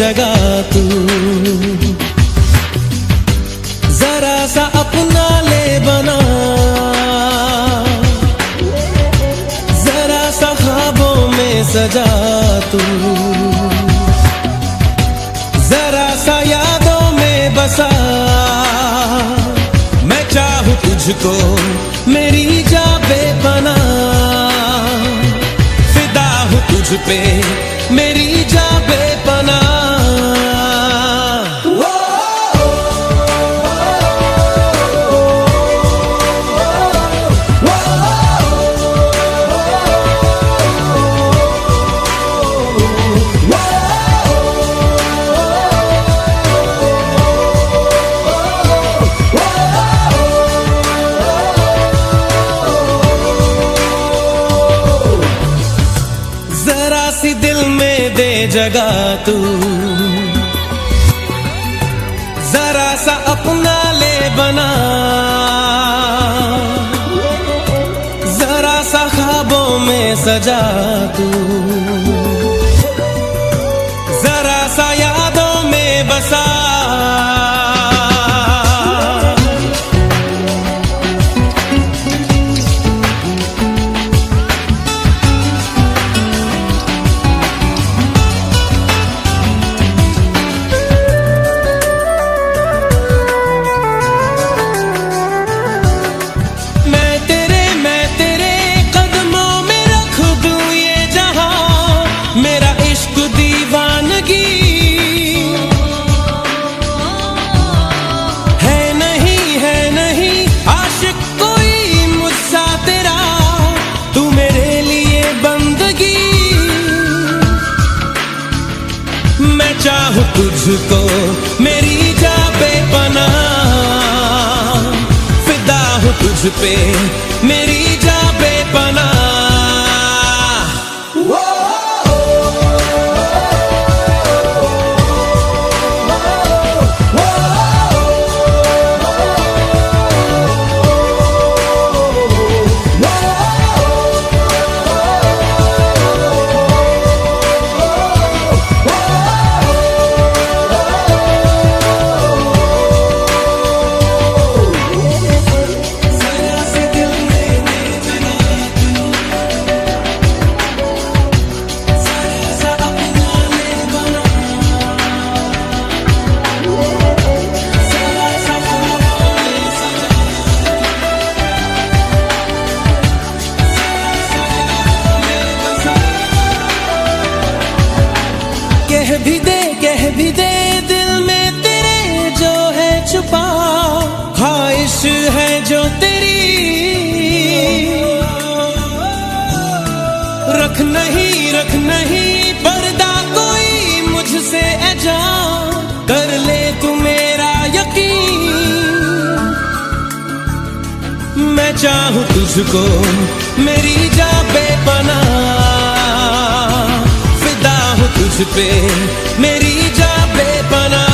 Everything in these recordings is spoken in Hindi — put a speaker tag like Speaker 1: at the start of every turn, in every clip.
Speaker 1: जगह तू, जरा सा अपना ले बना, जरा सा ख्वाबों में सजा तू, जरा सा यादों में बसा। मैं चाहूं तुझको मेरी जा बेपना, फिदा हूं तुझ पे मेरी जा बेपना। जरा सी दिल में दे जगह तू, जरा सा अपना ले बना, जरा सा ख्वाबों में सजा तू, जरा सा यादों में बसा। मेरा इश्क दीवानगी है नहीं आशिक कोई मुझसा तेरा, तू मेरे लिए बंदगी। मैं चाहूं तुझको मेरी जा बेपना, फिदा हूं तुझ पे मेरी जा बेपना। कह भी दे दिल में तेरे जो है छुपा, ख्वाहिश है जो तेरी, रख नहीं पर्दा कोई मुझसे ऐ जान, कर ले तू मेरा यकीन। मैं चाहूं तुझको मेरी जा बेपना, फिदा हूं तुझ पे मेरी जा बेपना।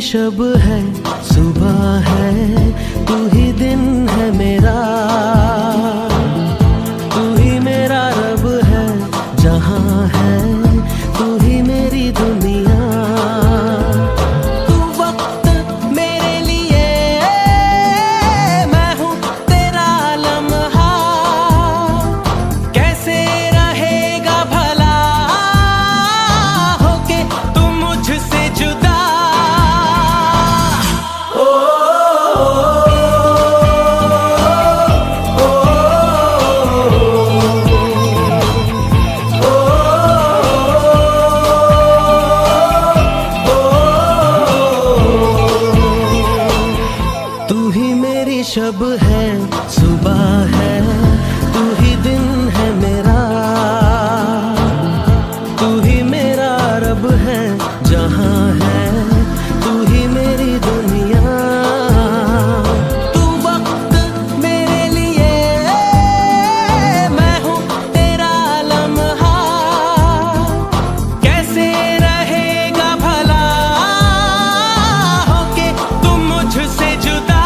Speaker 1: शब है सुबह है, तू ही दिन है मेरा, तू ही मेरा रब है जहां है, तू ही मेरी दुनिया। तू वक्त मेरे लिए, मैं हूँ तेरा तू ही मेरा रब है, जहां है तू ही मेरी दुनिया। तू वक्त मेरे लिए, मैं हूँ तेरा लम्हा। कैसे रहेगा भला होके तुम मुझसे जुदा।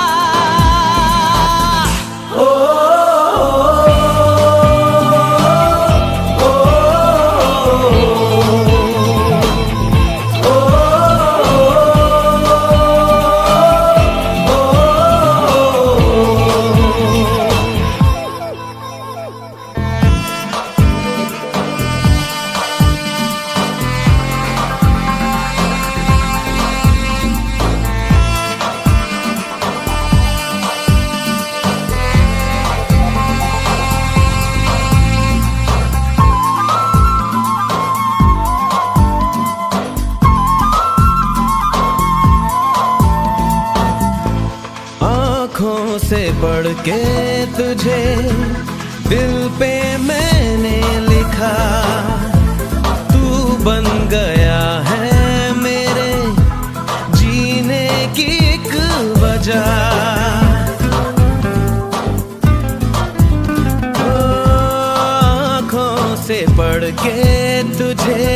Speaker 1: ओ आँखों से पढ़ के तुझे दिल पे मैंने लिखा। तू बन गया है मेरे जीने की एक वजह। आँखों से पढ़ के तुझे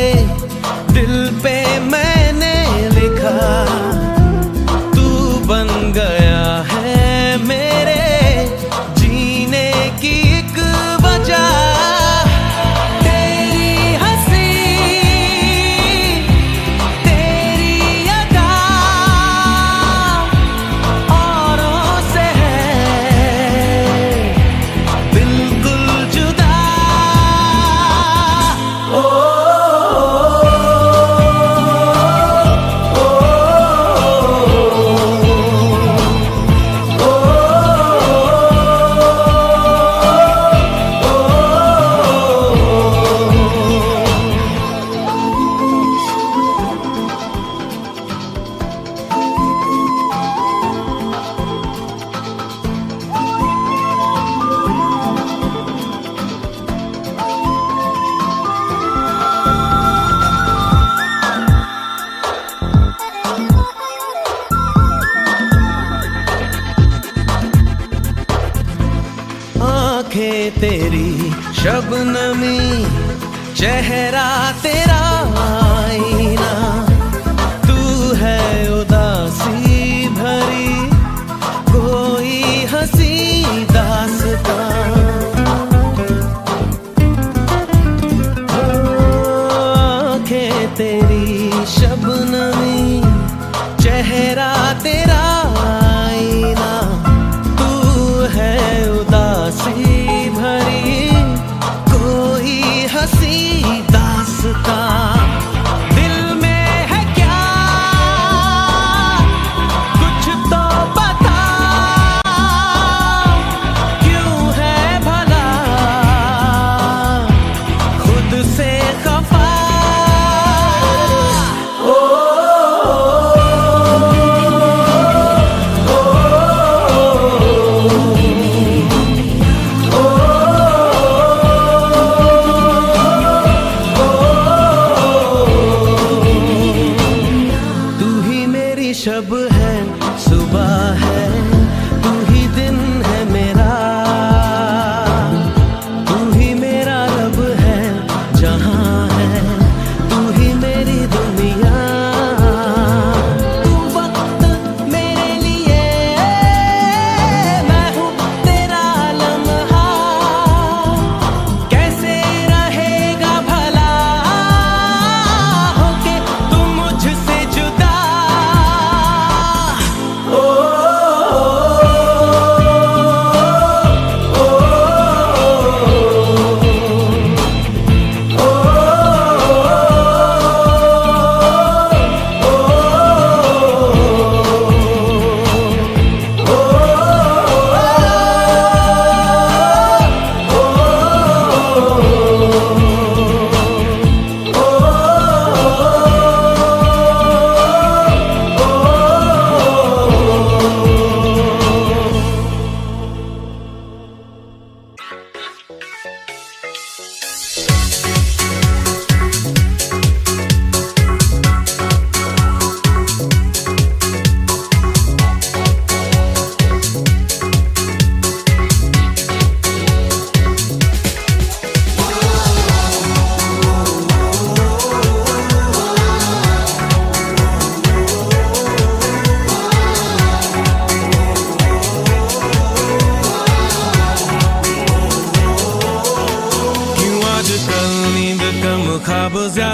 Speaker 1: दिल पे मैंने लिखा। तू बन गया है मेरे जीने की एक वजह। तेरी हंसी तेरी अदा औरों से है बिल्कुल जुदा। ओ आँखें तेरी शबनमी, चेहरा तेरा आईना। तू है उदासी भरी कोई हंसी दास्तां। आँखें तेरी शबनमी, चेहरा तेरा आईना। तू है उदासी भरी कोई हंसी दास्तां। दिल में है क्या कुछ तो बता, क्यों है भला खुद से खफा।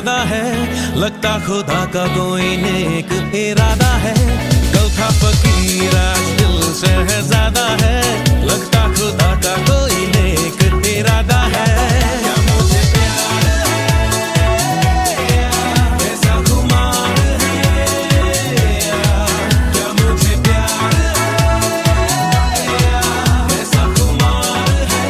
Speaker 1: ज्यादा है, लगता खुदा का कोई नेक इरादा है। कल था फकीर आज दिल शहजादा है, लगता खुदा का कोई नेक इरादा है। क्या मुझे प्यार है, ऐसा खुमार है, क्या मुझे प्यार है, ऐसा खुमार है।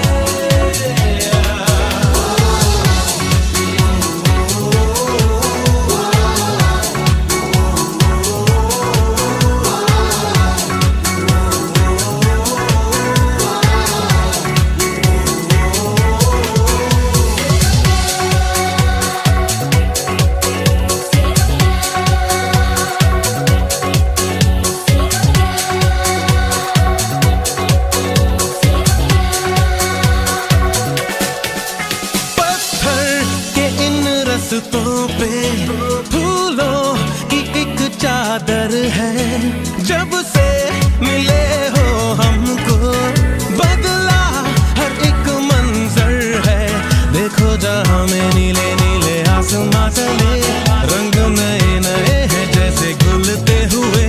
Speaker 1: रास्तों पे फूलों की एक चादर है, जब से मिले हो हमको बदला हर एक मंजर है। देखो जहां में नीले नीले आसमां चले, रंग नए नए हैं जैसे घुलते हुए।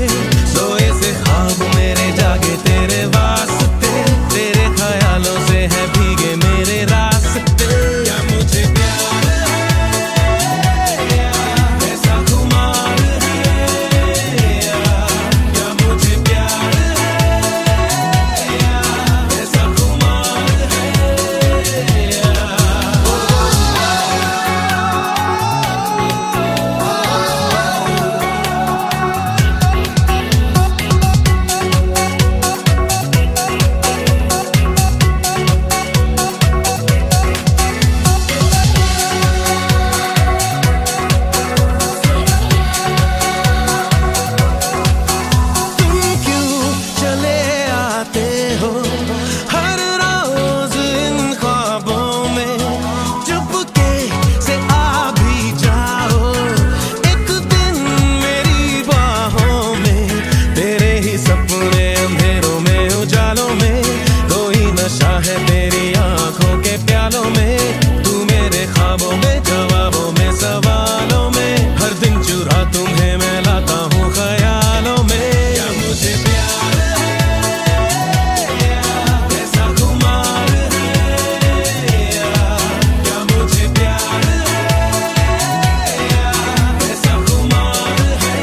Speaker 1: सोए से ख्वाब मेरे जागे तेरे वास्ते, तेरे ख्यालों से है भीगे मेरे रास्ते। क्या मुझे प्यार है तेरी आंखों के प्यालों में, तू मेरे ख्वाबों में, जवाबों में, सवालों में। हर दिन चुरा तुम्हें मैं लाता हूँ ख्यालों में। क्या मुझे प्यार है, ऐसा खुमार है, क्या मुझे प्यार है, ऐसा खुमार है।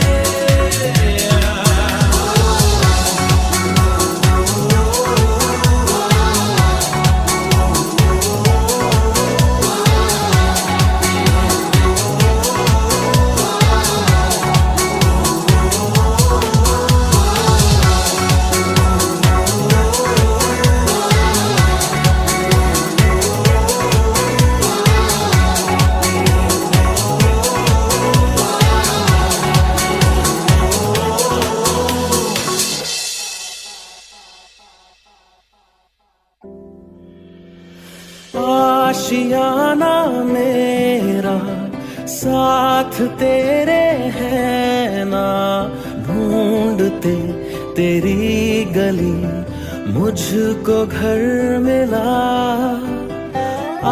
Speaker 1: आशियाना मेरा साथ तेरे है ना, ढूंढते तेरी गली मुझको घर मिला।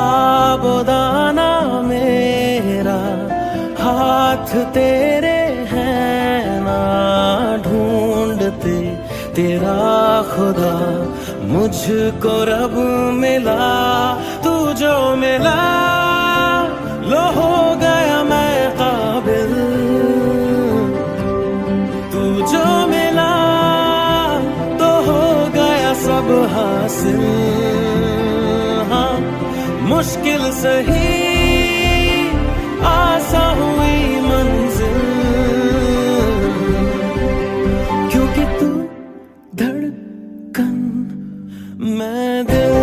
Speaker 1: आबोदाना मेरा हाथ तेरे है ना, ढूंढते तेरा खुदा मुझको रब मिला। तू जो मिला लो हो गया मैं काबिल, तू जो मिला तो हो गया सब हासिल। हाँ मुश्किल सही आसा हुई मंजिल, क्योंकि तू धड़कन मैं दिल।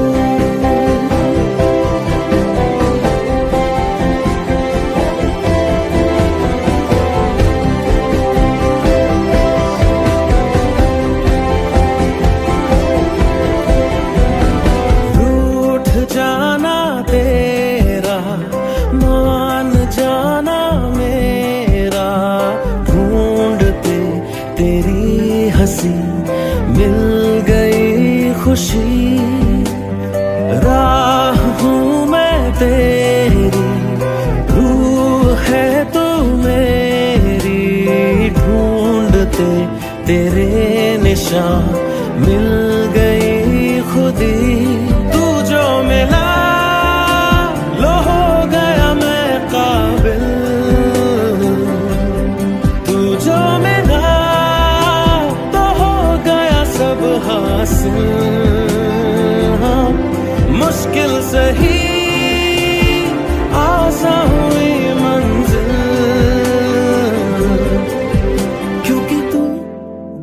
Speaker 1: हंसी मिल गई खुशी, राह हूँ मैं तेरी, रूह है तेरे निशान मिल गई खुदी। तू जो मिला लो हो गया मैं काबिल, तू जो मिला तो हो गया सब हासिल। हाँ, मुश्किल सही आसान हुई मंजिल, क्योंकि तू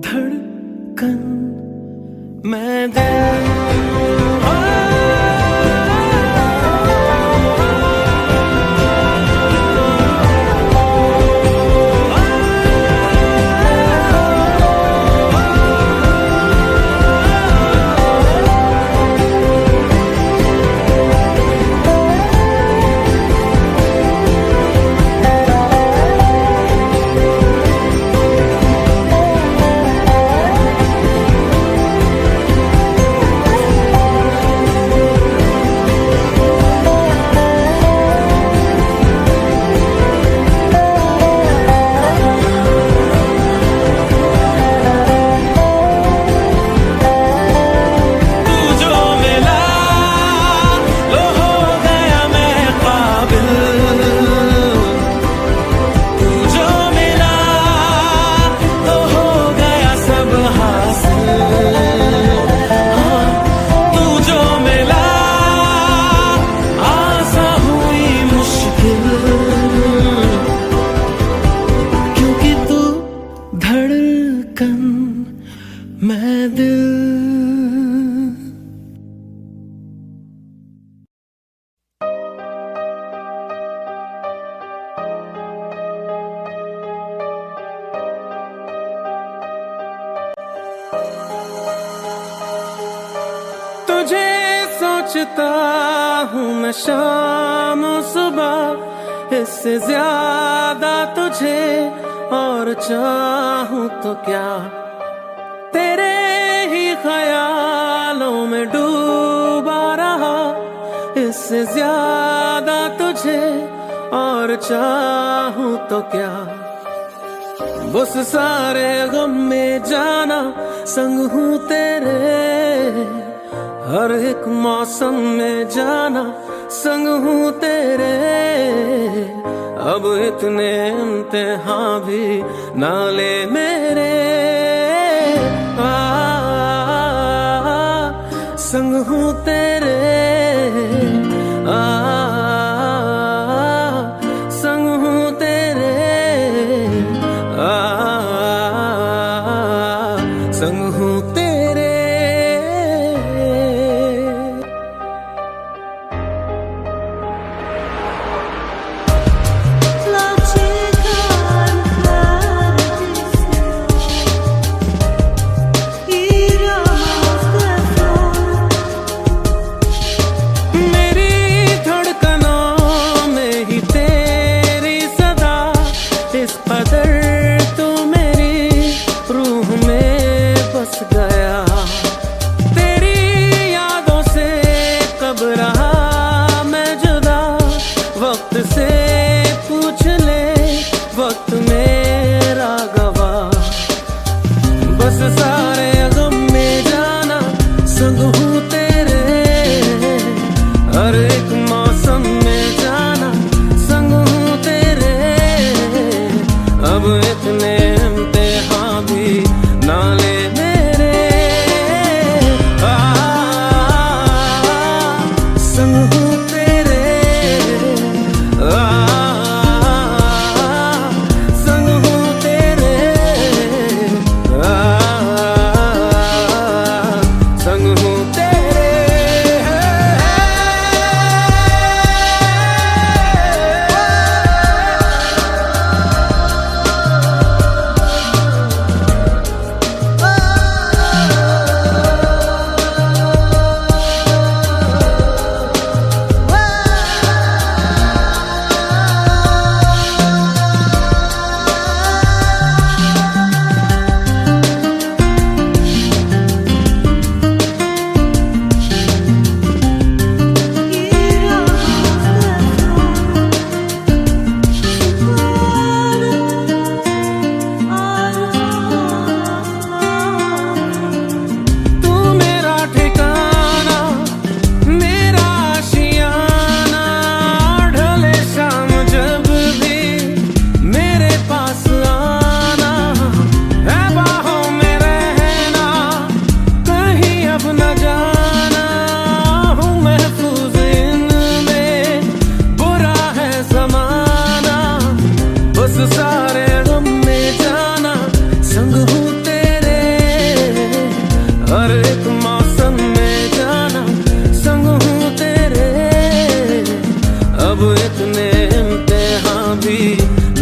Speaker 1: धड़कन मैं दिल। मैं दिल। तुझे सोचता हूँ मैं शाम सुबह, इससे ज्यादा तुझे और चाहूँ तो क्या। तेरे ही ख्यालों में डूबा रहा, इससे ज्यादा तुझे और चाहूँ तो क्या। उस सारे गम में जाना संग हूँ तेरे, हर एक मौसम में जाना संग हूँ तेरे। अब इतने इम्तिहान भी ना ले मेरे, संग हूँ तेरे, संग हूँ तेरे, संग हूँ तेरे।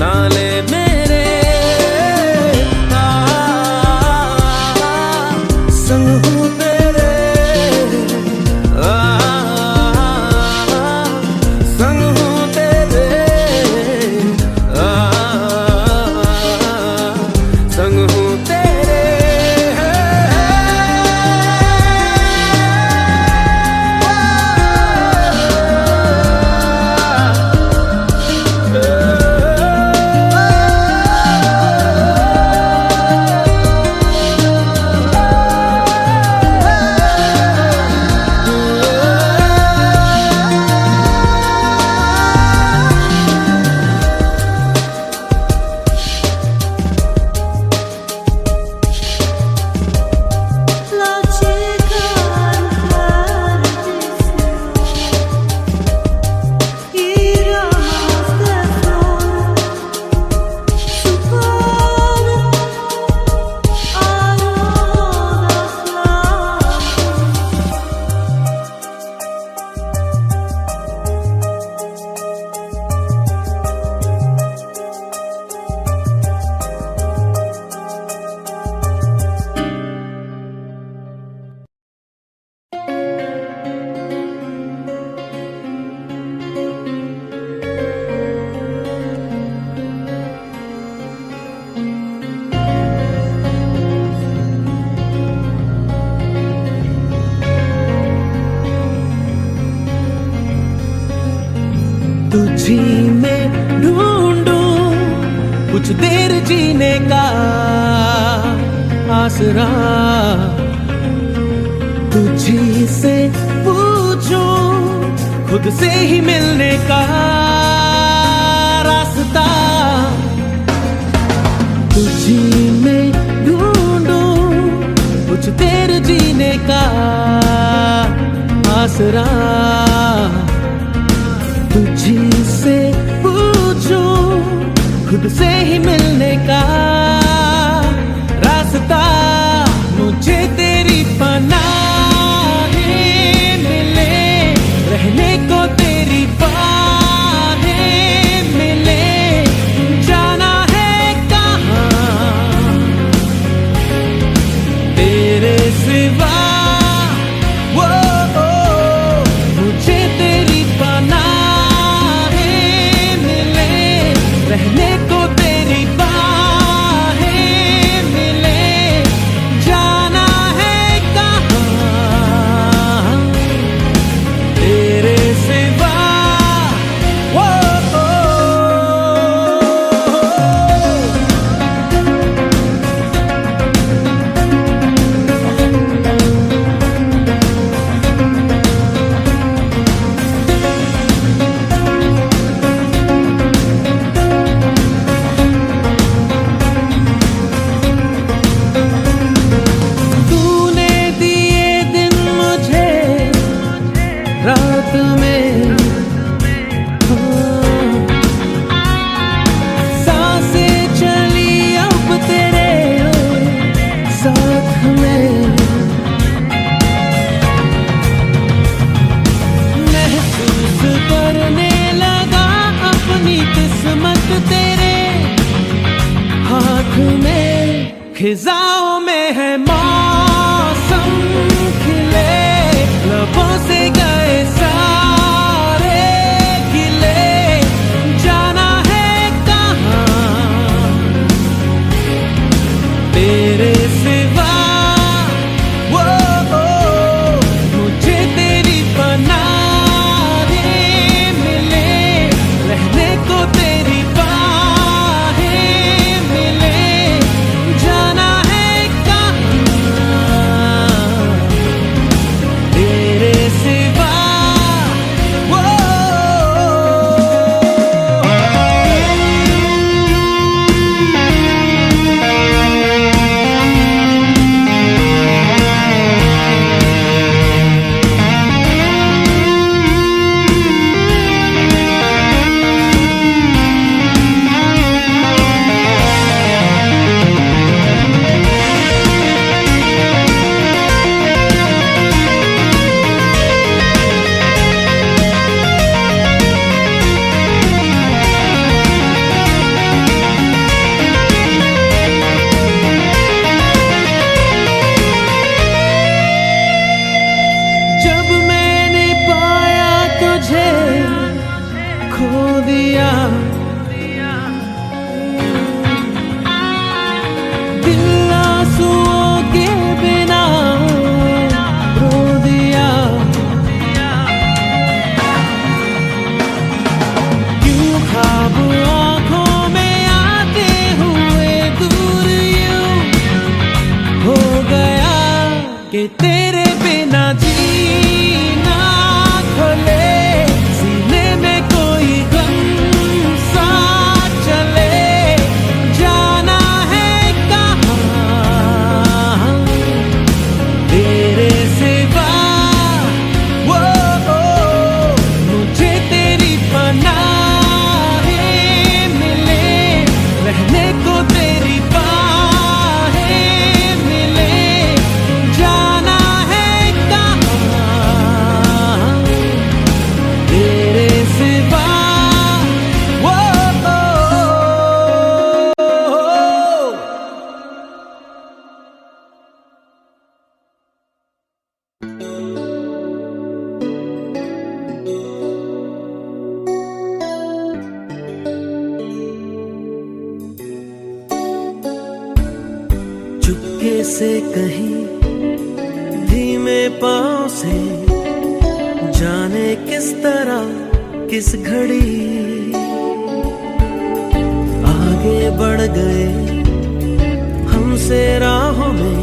Speaker 1: ले मेरे संग हूँ तेरे संग हूँ तेरे संग हूँ तेरे तुझी में ढूंढूं कुछ देर जीने का आसरा, तुझी से पूछूं खुद से ही मिलने का रास्ता। तुझी में ढूंढूं कुछ देर जीने का आसरा, तुझी से पूछूं खुद से ही मिलने का रास्ता। मुझे तेरी पनाहें मिले, रहने को तेरी बाहें मिले, जाना है कहाँ तेरे सिवा। मुझे तेरी पनाहें रहने को तेरी बाहें मिले, जाना है कहाँ तेरे सिवा। रात में सांसें चली अब तेरे साथ में, महसूस करने लगा अपनी किस्मत तेरे हाथ में। खिजाओं में है मौसम खिले, लबों से गए सारे गिले, जाना है कहाँ तेरे सिवा। मुझे तेरी पनाहें मिले, रहने को तेरी बाहें मिले, जाना है कहाँ चुपके से कहीं धीमे पाँव से, जाने किस तरह किस घड़ी आगे बढ़ गए हमसे राहों में,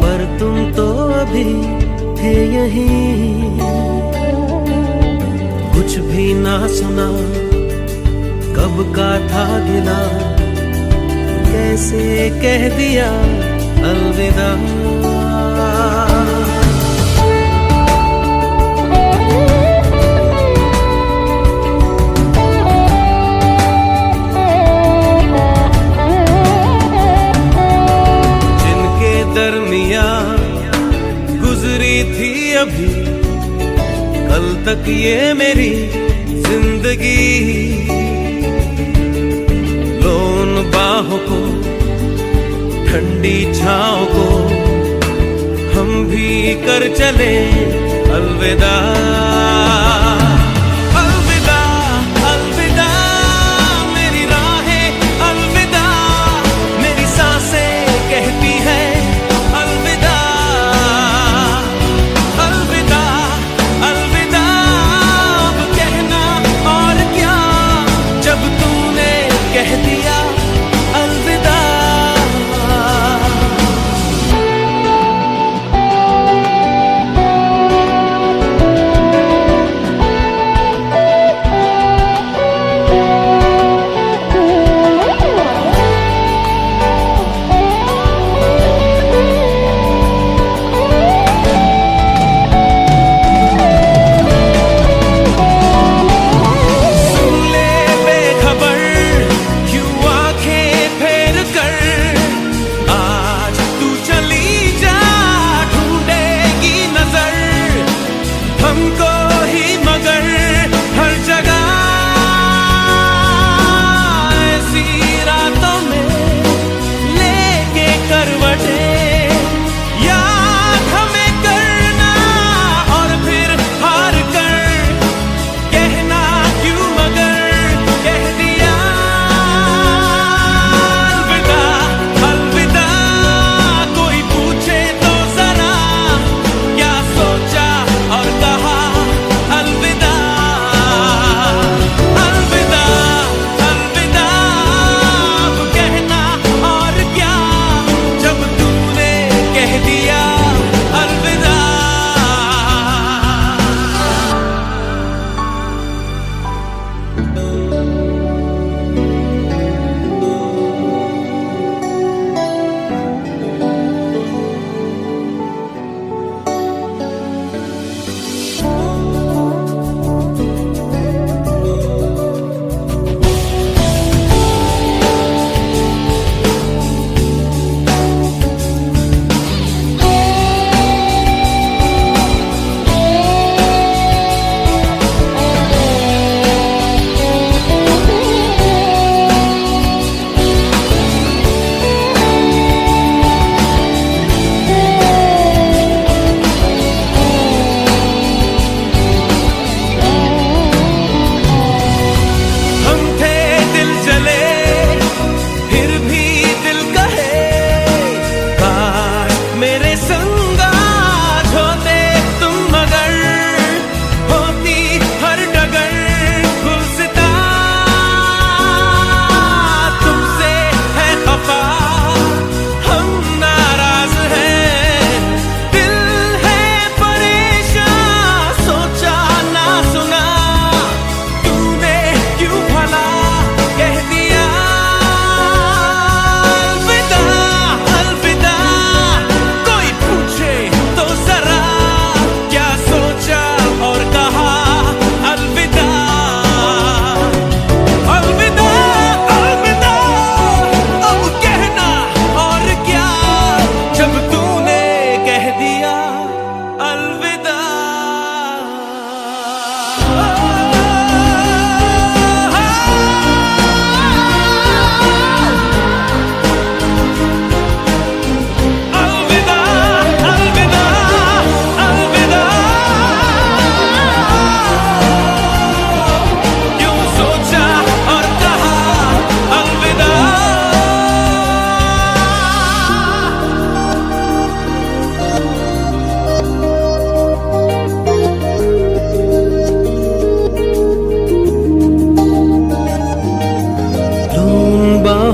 Speaker 1: पर तुम तो अभी थे यहीं। कुछ भी ना सुना, कब का था गिला, कैसे कह दिया अलविदा। जिनके दरमिया गुजरी थी अभी कल तक ये मेरी जिंदगी, लो उन बाहों को, ठंडी छाँव को, हम भी कर चले अलविदा। अलविदा अलविदा मेरी राहें, अलविदा मेरी सांसें कहती है अलविदा। अलविदा अलविदा अब कहना और क्या, जब तूने कह दिया अलविदा।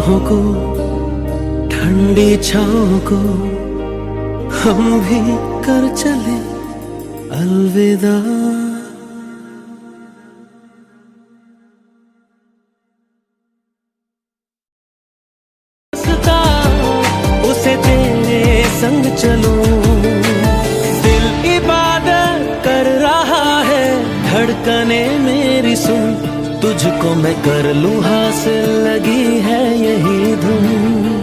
Speaker 1: बाहों को, ठंडी छाँव को हम भी कर चले अलविदा। उसे तेरे संग चलूं, दिल इबादत कर रहा है, धड़कने मेरी सुन, तुझको मैं कर लूं हासिल, लगी है यही धुन।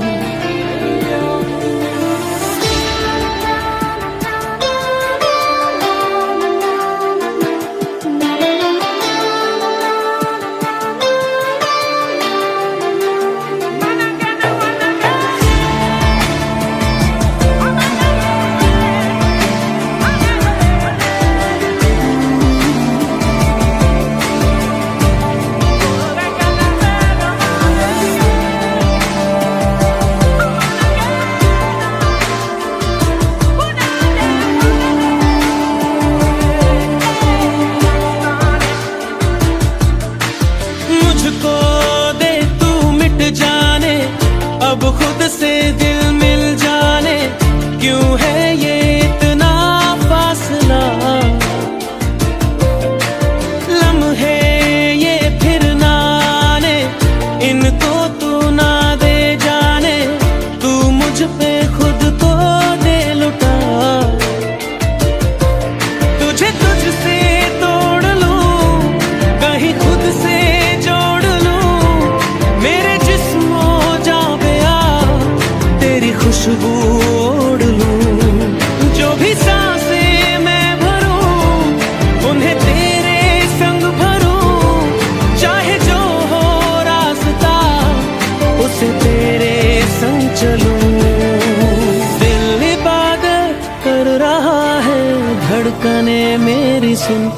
Speaker 1: अब खुद से दिल मिल जाने, क्यों है ये इतना फासला, लम्हे ये फिर ना आने, इनको तू ना दे जाने, तू मुझ पे खुद को दे लुटा, तुझे तुझसे तोड़ लूं, कहीं खुद से जोड़ लूं, मेरे जिस्मों खुशबू ओढ़ लूं, जो भी सांसें मैं भरूं, उन्हें तेरे संग भरूं, चाहे जो हो रास्ता, उसे तेरे संग चलूं। दिल इबादत कर रहा है, धड़कने मेरी सुन,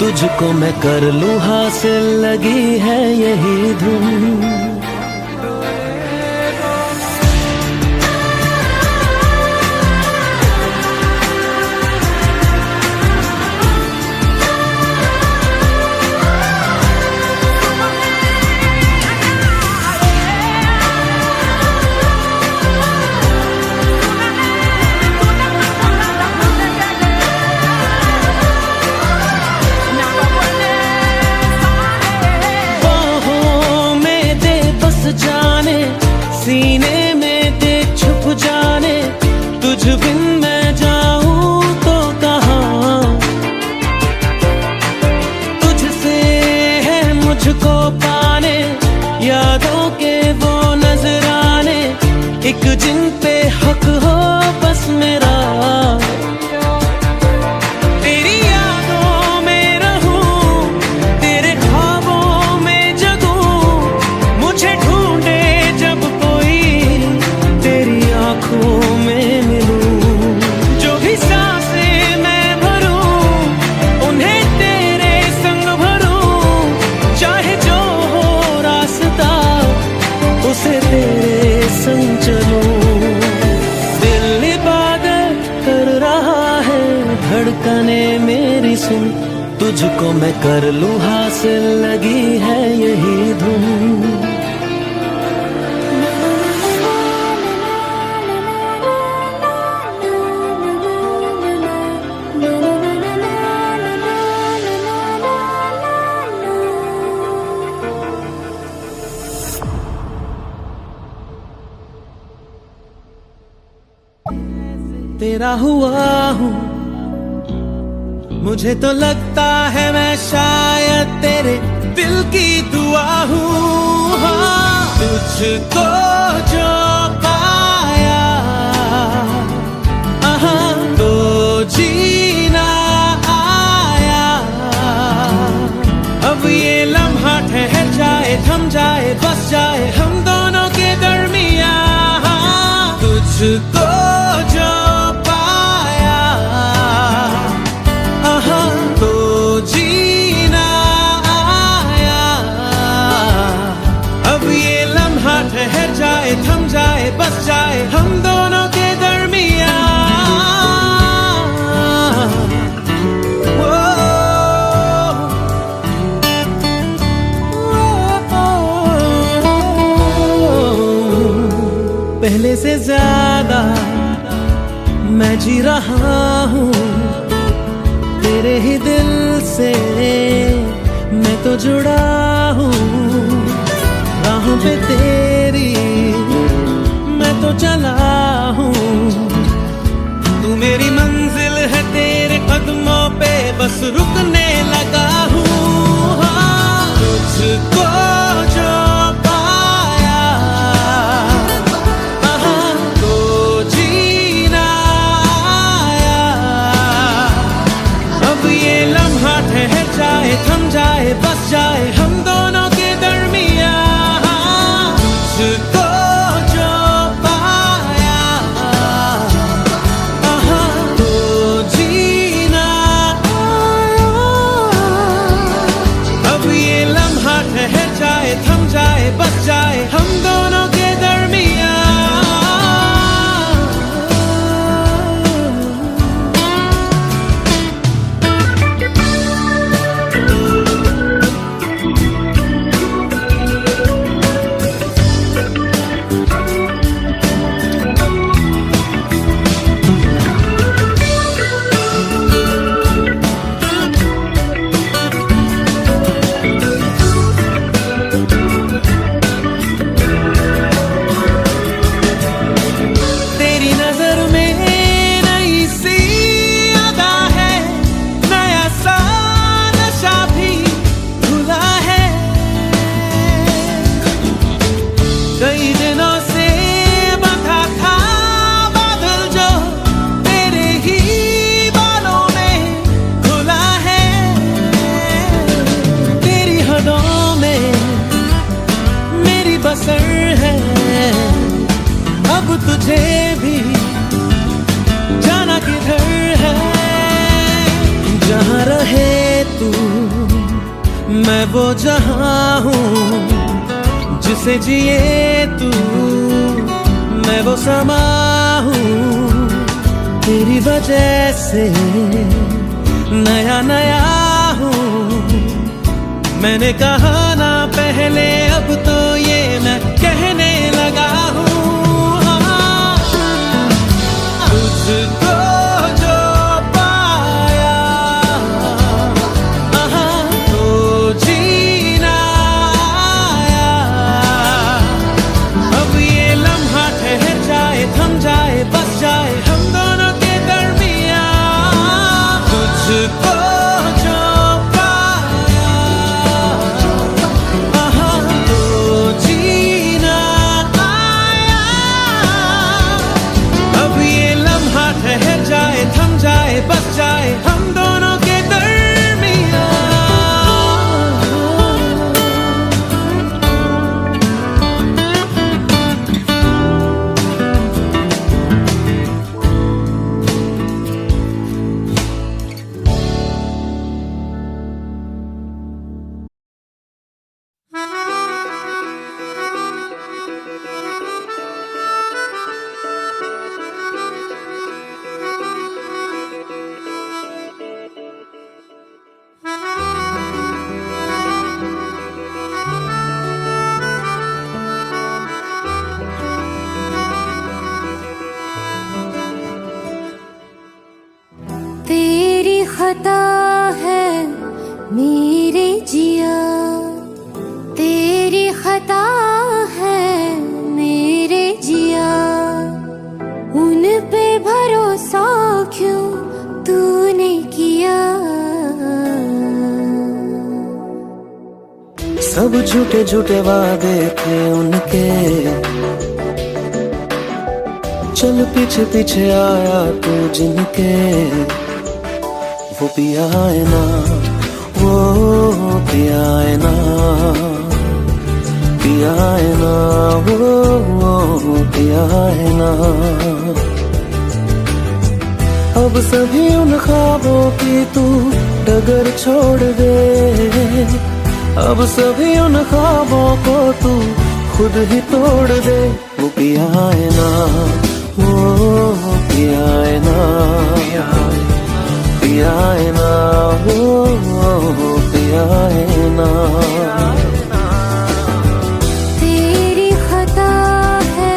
Speaker 1: तुझको मैं कर लूं हासिल, लगी है यही धुन। जाने सीने में दे छुप जाने, तुझ बिन मैं जाऊं तो कहाँ, तुझसे है मुझको पाने, यादों के वो नजराने, एक जिन पे हक हो बस मेरा, तेरी यादों में रहूं, तेरे ख्वाबों में जगूं, मुझे ढूंढे जब कोई, तेरी आंखों में मिलूं, जो भी सांसें मैं भरूं, उन्हें तेरे संग भरूं, चाहे जो हो रास्ता, उसे तेरे संग चलूं। दिल इबादत कर रहा है, धड़कने मेरी सुन, तुझको मैं कर लूं हासिल, लगी है यही धुन। तेरा हुआ हूँ, मुझे तो लगता है मैं शायद तेरे दिल की दुआ हूँ, हाँ, तुझको जो पाया तो जीना आया, अब ये लम्हा ठहर जाए, थम जाए, बस जाए हम दोनों के दरमियाँ, तुझको जो तो जीना आया, अब ये लम्हा ठहर जाए, थम जाए, बस जाए हम दोनों के दरमियाँ। पहले से ज्यादा मैं जी रहा हूँ तेरे ही दिल से, मैं तो जुड़ा हूँ राहों पे तेरी, मैं तो चला हूँ। तू मेरी मंजिल है, तेरे कदमों पे बस रुकने लगा हूँ। हाँ, तुझको जो पाया तो जीना आया। अब ये लम्हा ठहर जाए, थम जाए, बस जाए हम दोनों के दरमियाँ। तुझको जो पाया तो जीना आया। अब ये लम्हा ठहर जाए, थम जाए, बस जाए हम दोनों के दरमियाँ। कई दिनों से बंधा था बादल जो तेरे ही बालों में खुला है। तेरी हदों में मेरी बसर है, अब तुझे भी जाना किधर है। जहाँ रहे तू मैं वो जहाँ हूँ, जिसे जिए तू मैं वो समा हूँ। तेरी वजह से नया नया हूँ। मैंने कहा ना पहले, अब तो ये मैं कहने लगा हूँ। तुझको जो पाया तो जीना आया। अब ये लम्हा ठहर जाए, थम जाए, बस जाए हम दोनों के दरमियाँ। तुझको जो पाया तो जीना आया। अब ये लम्हा ठहर जाए, थम जाए, बस जाए हम दोनों के दरमियाँ।
Speaker 2: तेरी खता है मेरे जिया, तेरी खता है मेरे जिया। उन पे भरोसा क्यों तूने किया।
Speaker 1: सब झूठे झूठे वादे थे उनके, चल पीछे पीछे आया तू जिनके। वो पिया है ना, वो पिया है ना, पिया है ना, वो पिया है ना। अब सभी उन ख्वाबों की तू डगर छोड़ दे। अब सभी उन ख्वाबों को तू खुद ही तोड़ दे। वो पिया है ना, वो पिया है ना, पिया है ना, वो पिया है ना।
Speaker 2: तेरी खता है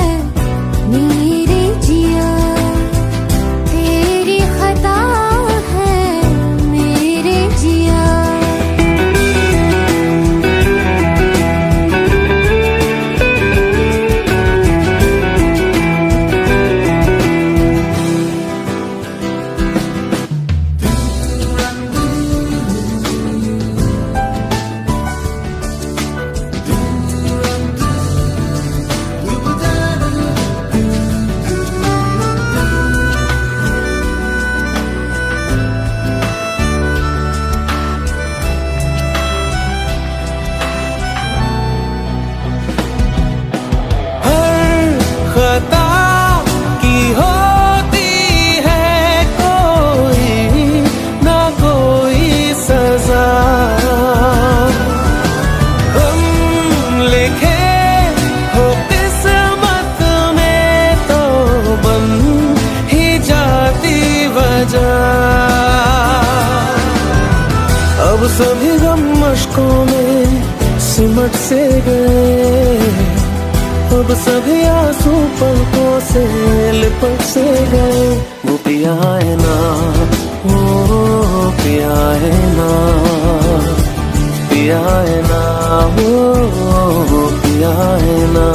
Speaker 1: सभी गम मशकों में सिमट से गए, अब सभी आंसू पलकों से लिपट से गए। वो पिया है ना, वो पिया है ना, पिया है ना, वो पिया है ना।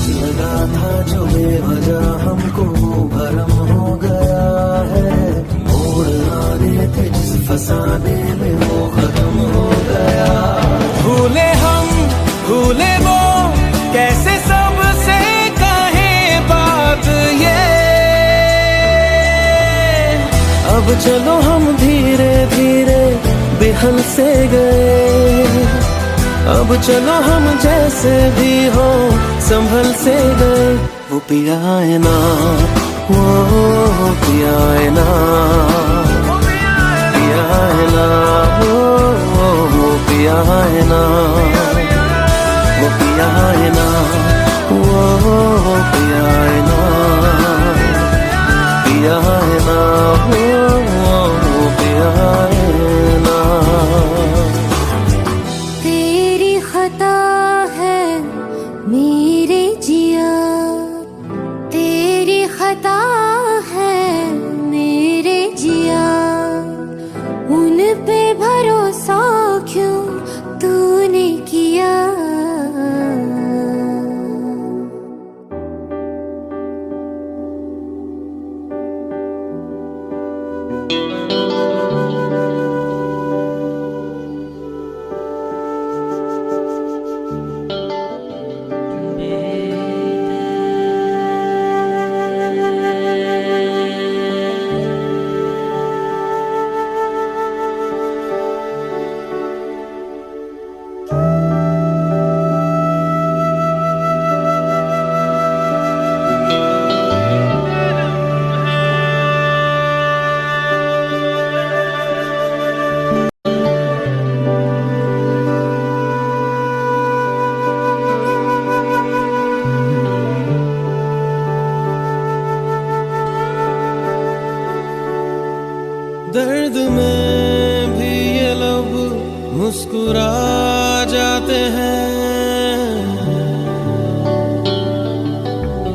Speaker 1: लगा था जो बेवजह हमको भरम हो गया है, मोड़ आने थे जिस फसाने में वो खत्म हो गया। भूले हम भूले वो, कैसे सबसे कहे बात ये। अब चलो हम धीरे धीरे बेहल से गए, अब चलो हम जैसे भी हो संभल से गए। वो पिया है ना, वो पिया है ना, पिया है ना, वो पिया है ना, वो पिया है ना, वो पिया है ना, पिया है ना, वो पिया है ना।
Speaker 2: मेरे जिया तेरी खता है, मेरे जिया उन पे भरोसा क्यों तूने किया।
Speaker 1: दर्द में भी ये लब मुस्कुरा जाते हैं,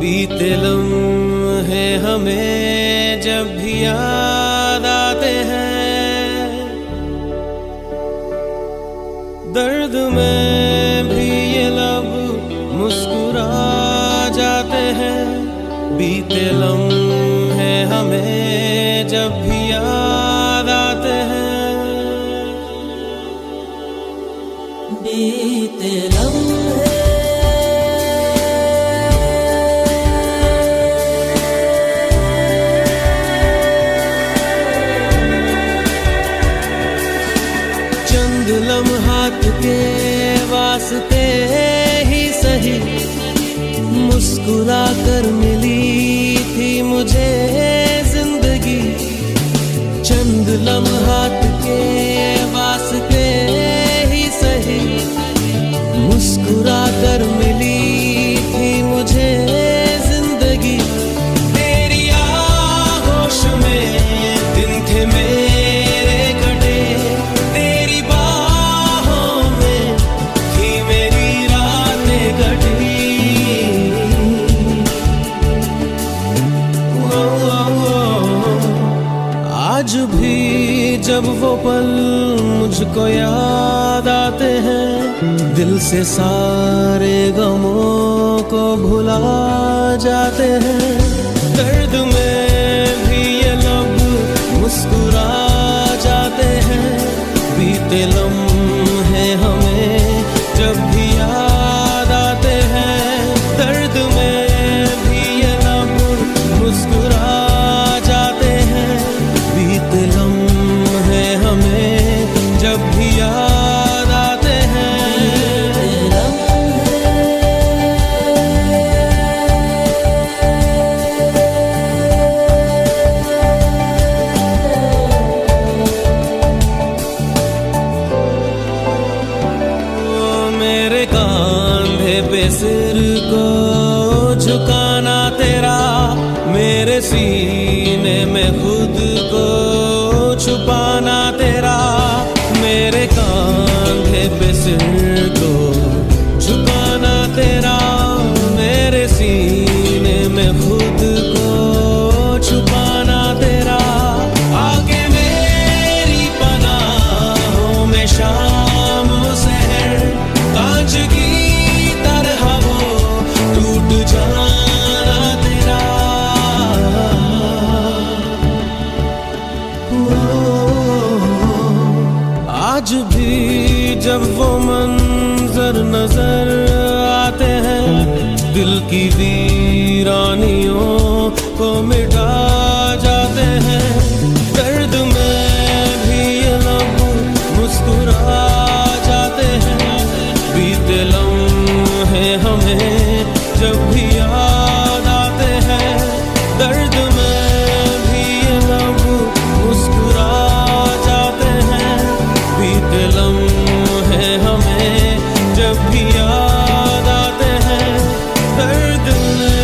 Speaker 1: बीते लम्हे हमें जब भी याद आते हैं। दर्द में भी ये लब मुस्कुरा जाते हैं, बीते लम्हे हमें जब भी याद आते हैं। बीते लम्हे चंद लम्हात के वास्ते ही सही, मुस्कुरा कर मिली थी मुझे जिंदगी। चंद लम्हात के वास्ते ही सही, मुस्कुरा कर मिली थी मुझे जिंदगी। तेरी आगोश में दिन थे मेरे कटे, तेरी बाहों में थी मेरी रातें कटी। आज भी जब वो पल मुझको याद आते हैं, दिल से सारे गमों को भुला जाते हैं। दर्द में भी ये लब मुस्कुरा जाते हैं, बीते लम्हे हमें जब भी याद आते हैं। दर्द में भी ये लब मुस्कुरा जाते हैं, बीते लम्हे हमें जब भी याद आते हैं। सीने में खुद को छुपाना तेरा, मेरे कांधे पे सिर को झुकाना तेरा, मेरे सीने में खुद को छुपाना तेरा, आके मेरी पनाहों में शाम सहर, कांच की तरह वो टूट जाना तेरा। आज भी जब वो मंजर नजर आते हैं, दिल की वीरानियों को मिटा जाते हैं, दर्द में भी ये लब मुस्कुरा जाते हैं, बीते लम्हे हमें जब भी याद आते हैं, दर्द में भी ये लब मुस्कुरा जाते हैं, बीते लम्हे हमें जब भी याद आते हैं, दर्द में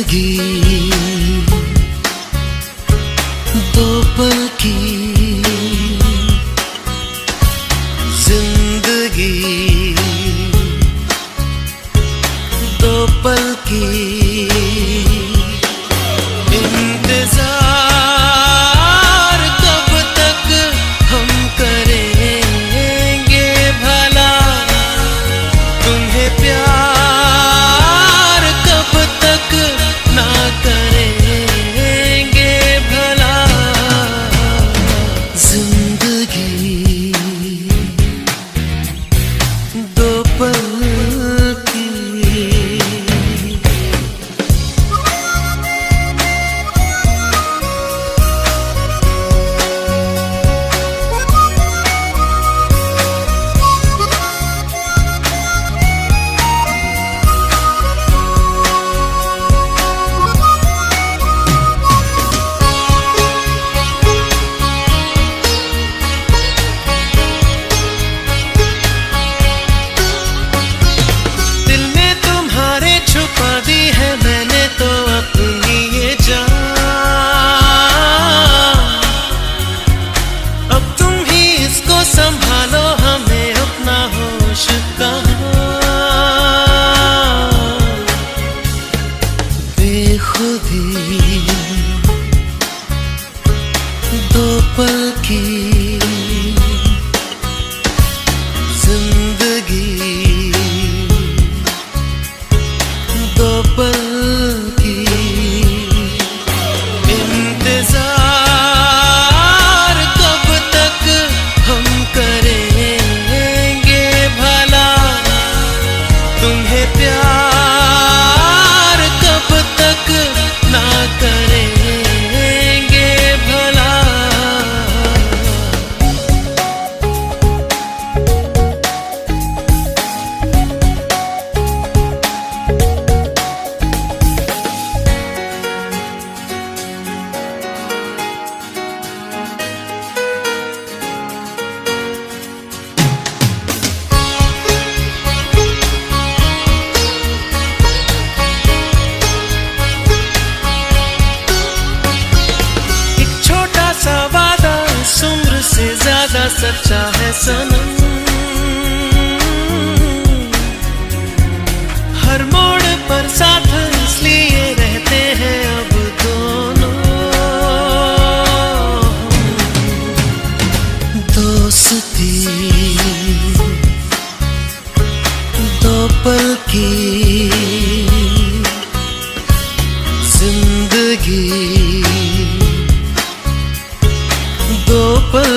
Speaker 1: जिंदगी दो पल की जिंदगी दो पल की इंतजार कब तक हम करेंगे भला तुम्हें प्यार कब तक ना करेंगे भला जिंदगी दो पल की संभालो हमें अपना होश कहाँ बेखुदी दो पल की जिंदगी दो पल की इंतजार कब तक हम करेंगे भला तुम्हें प्यार कब तक ना करेंगे भला ज्यादा सच्चा है सनम हर मोड़ पर साथ इसलिए रहते हैं अब दोनों दोस्ती दो पल की जिंदगी दो पल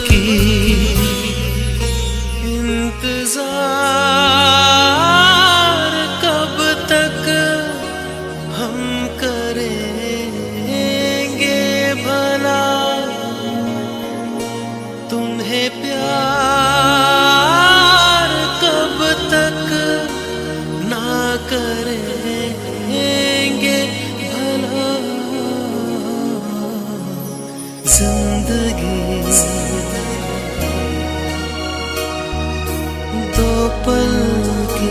Speaker 1: की इंतजार कब तक हम करेंगे भला तुम्हें प्यार कब तक ना करेंगे भला जिंदगी दो पल की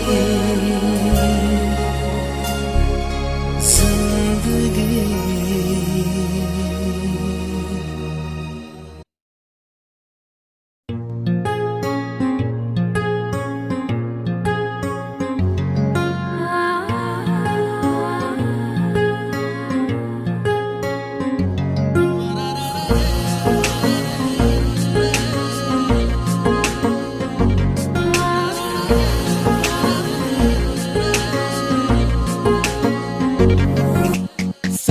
Speaker 1: जिंदगी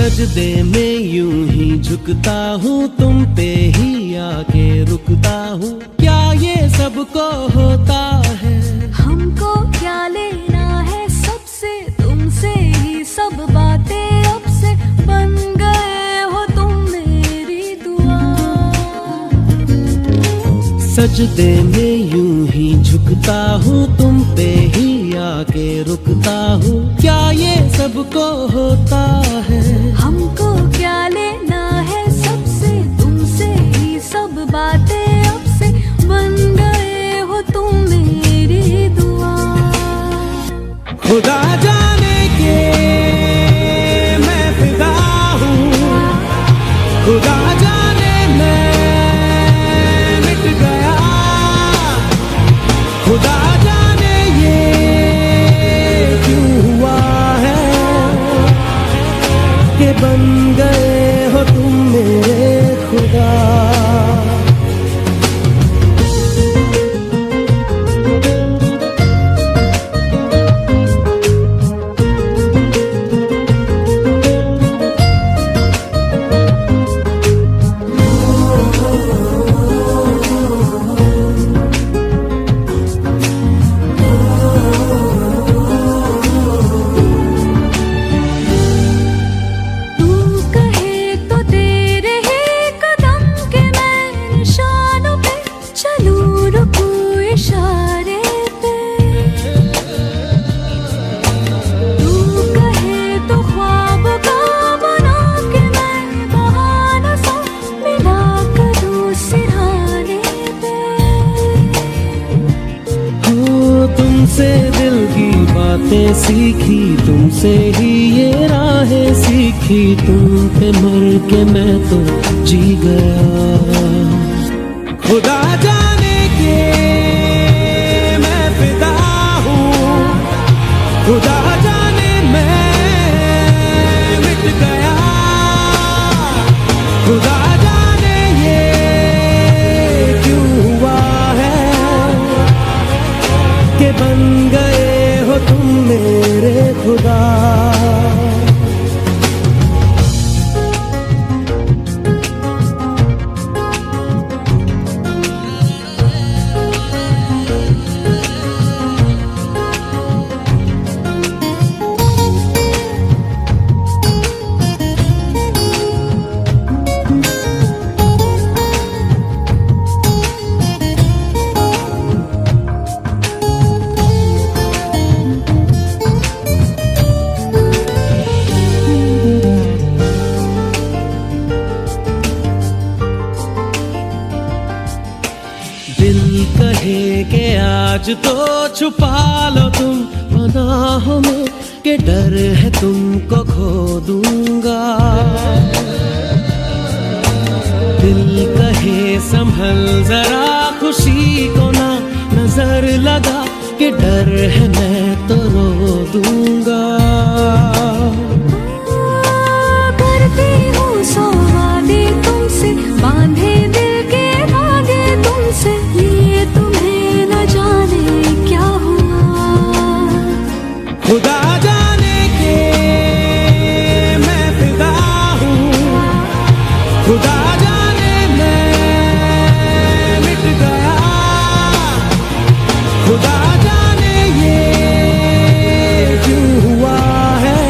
Speaker 1: सजदे में यूं ही झुकता हूँ तुम पे ही आके रुकता हूँ क्या ये सबको होता है
Speaker 2: हमको क्या लेना है सबसे तुमसे ही सब बातें अब से बन गए हो तुम मेरी दुआ
Speaker 1: सजदे में यूं ही झुकता हूँ तुम पे ही आके रुकता हूँ क्या ये सबको होता है
Speaker 2: हमको क्या लेना है सबसे तुमसे ही सब बातें अब से बन गए हो तुम मेरी दुआ
Speaker 1: खुदा जाने के तुमसे दिल की बातें सीखी, तुमसे ही ये राहें सीखी, तुम पे मर के मैं तो जी गया। खुदा जाने के मैं फिदा हूँ, खुदा जाने मैं मिट गया, खुदा जाने ये क्यों हुआ है कि बन गए हो तुम मेरे खुदा। दिल कहे के आज तो छुपा लो तुम पनाहों में, के डर है तुमको खो दूंगा। दिल कहे संभल जरा खुशी को ना नजर लगा, के डर है मैं तो रो दूंगा।
Speaker 2: करती हूँ सौ वादे तुमसे, बांधे दिल के धागे तुमसे, ये तुम्हें न जाने क्या हुआ।
Speaker 1: खुदा जाने के मैं फिदा हूँ, खुदा जाने मैं मिट गया, खुदा जाने ये क्यों हुआ है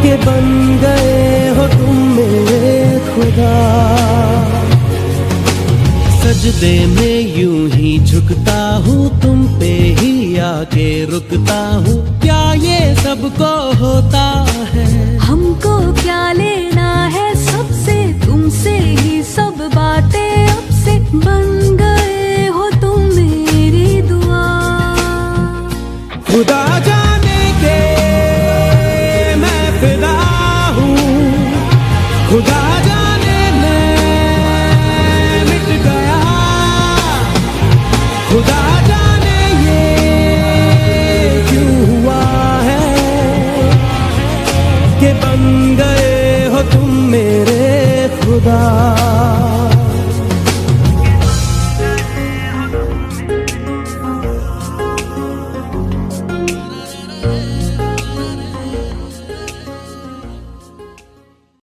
Speaker 1: कि बन गए हो तुम मेरे खुदा। सजदे में यूं ही झुकता हूँ, तुम पे ही आके रुकता हूँ, क्या ये सबको होता है।
Speaker 2: हमको क्या लेना है सबसे, तुमसे ही सब बातें अब से, बन गए हो तुम मेरी दुआ।
Speaker 1: खुदा जाने के मैं फिदा हूँ, खुदा